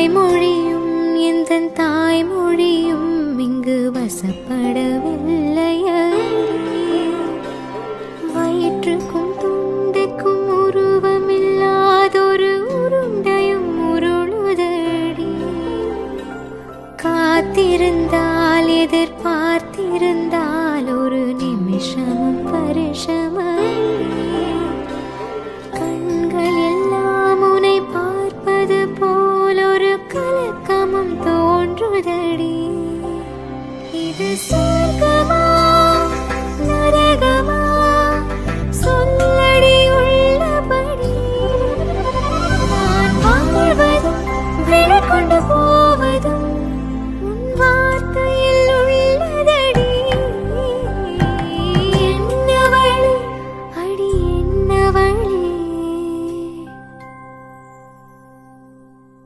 மொழியும் எந்தன் தாய்மொழியும் இங்கு வசப்படவில்லையே. வயிற்றுக்கும் துண்டுக்கும் உருவமில்லாதொரு உருண்டையும் உருளுதடி. காத்திருந்தால் எதிர்பார்த்திருந்தால் ஒரு நிமிஷமும் பரிசமடி. கண்கள் எல்லாம் உன்னை பார்ப்பது போல் ஒரு கலக்கமும் தோன்றுதடி. இது